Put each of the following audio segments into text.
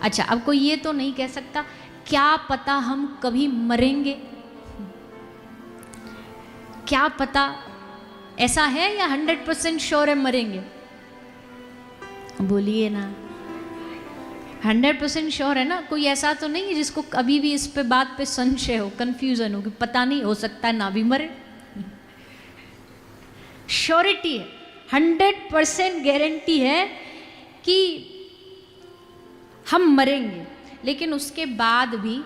अच्छा, अब कोई ये तो नहीं कह सकता क्या पता हम कभी मरेंगे, क्या पता, ऐसा है या 100% श्योर है मरेंगे? बोलिए ना, 100% श्योर है ना? कोई ऐसा तो नहीं है जिसको कभी भी इस पे बात पे संशय हो, कंफ्यूजन हो कि पता नहीं, हो सकता है ना भी मरे। श्योरिटी है, 100% गारंटी है कि हम मरेंगे। लेकिन उसके बाद भी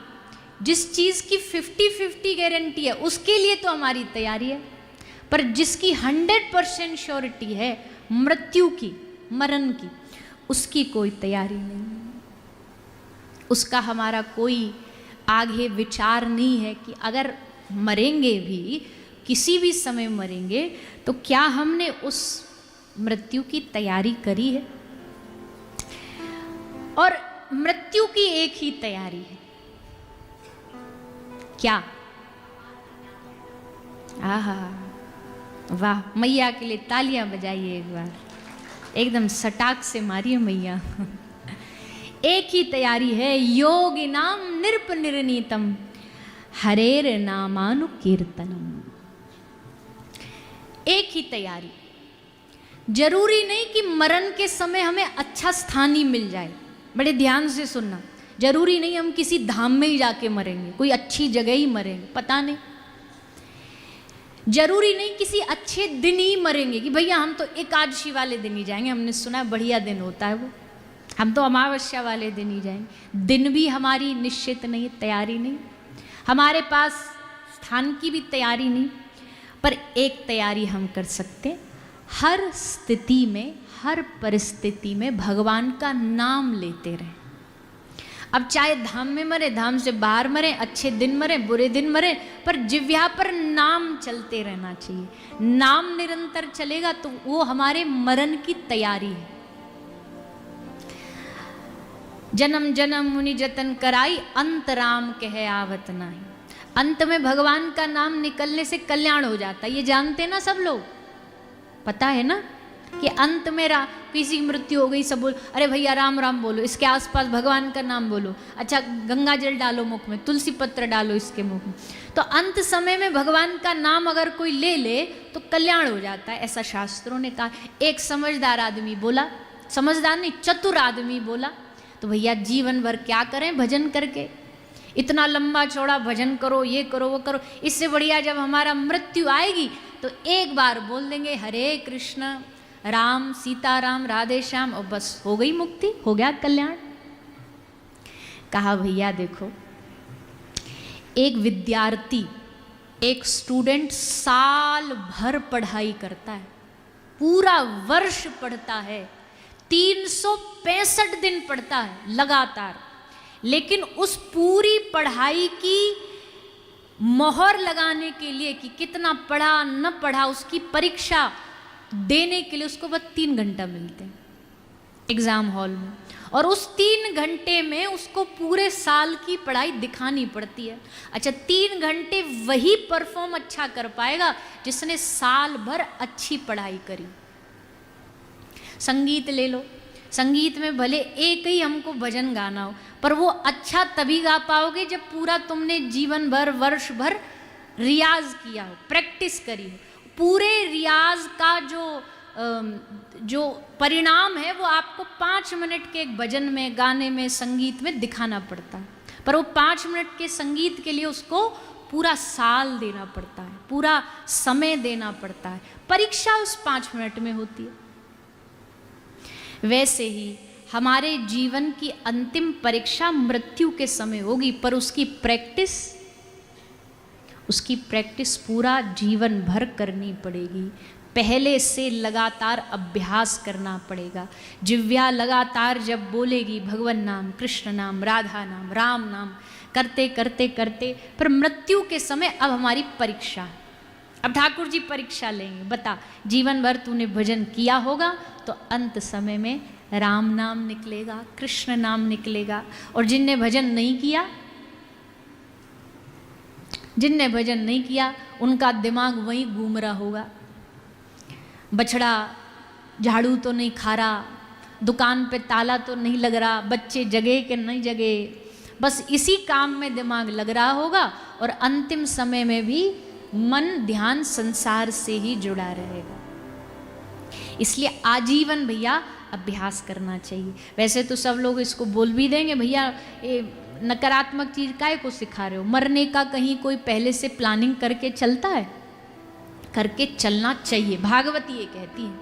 जिस चीज़ की 50-50 गारंटी है उसके लिए तो हमारी तैयारी है, पर जिसकी 100% श्योरिटी है मृत्यु की, मरण की, उसकी कोई तैयारी नहीं, उसका हमारा कोई आगे विचार नहीं है कि अगर मरेंगे भी, किसी भी समय मरेंगे, तो क्या हमने उस मृत्यु की तैयारी करी है? और मृत्यु की एक ही तैयारी है, क्या? आहा, वाह, मैया के लिए तालियां बजाइए एक बार, एकदम सटाक से मारिए मैया। एक ही तैयारी है, योगिनाम नृपनिर्णीतम हरेर नामानुकीर्तनम। एक ही तैयारी। जरूरी नहीं कि मरण के समय हमें अच्छा स्थान ही मिल जाए, बड़े ध्यान से सुनना, जरूरी नहीं हम किसी धाम में ही जाके मरेंगे, कोई अच्छी जगह ही मरेंगे, पता नहीं। जरूरी नहीं किसी अच्छे दिन ही मरेंगे कि भैया हम तो एकादशी वाले दिन ही जाएंगे, हमने सुना है बढ़िया दिन होता है वो, हम तो अमावस्या वाले दिन ही जाएंगे। दिन भी हमारी निश्चित नहीं, तैयारी नहीं, हमारे पास स्थान की भी तैयारी नहीं। पर एक तैयारी हम कर सकते हैं, हर स्थिति में, हर परिस्थिति में भगवान का नाम लेते रहें। अब चाहे धाम में मरे, धाम से बाहर मरे, अच्छे दिन मरे, बुरे दिन मरे, पर जिह्वा पर नाम चलते रहना चाहिए। नाम निरंतर चलेगा तो वो हमारे मरण की तैयारी है। जन्म जन्म मुनि जतन कराई, अंत राम कहे आवत नाही। अंत में भगवान का नाम निकलने से कल्याण हो जाता है, ये जानते ना सब लोग, पता है ना कि अंत में किसी की मृत्यु हो गई, सब बोल अरे भैया राम राम बोलो, इसके आसपास भगवान का नाम बोलो, अच्छा गंगा जल डालो मुख में, तुलसी पत्र डालो इसके मुख में। तो अंत समय में भगवान का नाम अगर कोई ले ले तो कल्याण हो जाता है, ऐसा शास्त्रों ने कहा। एक समझदार आदमी बोला, समझदार नहीं चतुर आदमी बोला, तो भैया जीवन भर क्या करें भजन करके, इतना लंबा चौड़ा भजन करो, ये करो वो करो, इससे बढ़िया जब हमारा मृत्यु आएगी तो एक बार बोल देंगे हरे कृष्ण राम सीताराम राधे श्याम, और बस हो गई मुक्ति, हो गया कल्याण। कहा भैया देखो, एक विद्यार्थी, एक स्टूडेंट साल भर पढ़ाई करता है, पूरा वर्ष पढ़ता है, 365 दिन पढ़ता है लगातार, लेकिन उस पूरी पढ़ाई की मोहर लगाने के लिए कि कितना पढ़ा न पढ़ा, उसकी परीक्षा देने के लिए उसको बस 3 घंटा मिलते हैं एग्जाम हॉल में, और उस 3 घंटे में उसको पूरे साल की पढ़ाई दिखानी पड़ती है। अच्छा, 3 घंटे वही परफॉर्म अच्छा कर पाएगा जिसने साल भर अच्छी पढ़ाई करी। संगीत ले लो, संगीत में भले एक ही हमको भजन गाना हो, पर वो अच्छा तभी गा पाओगे जब पूरा तुमने जीवन भर, वर्ष भर रियाज किया हो, प्रैक्टिस करी हो। पूरे रियाज का जो परिणाम है वो आपको 5 मिनट के एक भजन में, गाने में, संगीत में दिखाना पड़ता है, पर वो 5 मिनट के संगीत के लिए उसको पूरा साल देना पड़ता है, पूरा समय देना पड़ता है। परीक्षा उस 5 मिनट में होती है। वैसे ही हमारे जीवन की अंतिम परीक्षा मृत्यु के समय होगी, पर उसकी प्रैक्टिस पूरा जीवन भर करनी पड़ेगी। पहले से लगातार अभ्यास करना पड़ेगा। जिह्वा लगातार जब बोलेगी भगवान नाम, कृष्ण नाम, राधा नाम, राम नाम करते करते करते, फिर मृत्यु के समय अब हमारी परीक्षा है। अब ठाकुर जी परीक्षा लेंगे, बता जीवन भर तूने भजन किया होगा तो अंत समय में राम नाम निकलेगा, कृष्ण नाम निकलेगा, और जिनने भजन नहीं किया उनका दिमाग वहीं घूम रहा होगा। बछड़ा झाड़ू तो नहीं खा रहा, दुकान पे ताला तो नहीं लग रहा, बच्चे जगे कि नहीं जगे, बस इसी काम में दिमाग लग रहा होगा और अंतिम समय में भी मन ध्यान संसार से ही जुड़ा रहेगा। इसलिए आजीवन भैया अभ्यास करना चाहिए। वैसे तो सब लोग इसको बोल भी देंगे, भैया ये नकारात्मक चीज काहे को सिखा रहे हो, मरने का कहीं कोई पहले से प्लानिंग करके चलता है? करके चलना चाहिए, भागवत ये कहती है।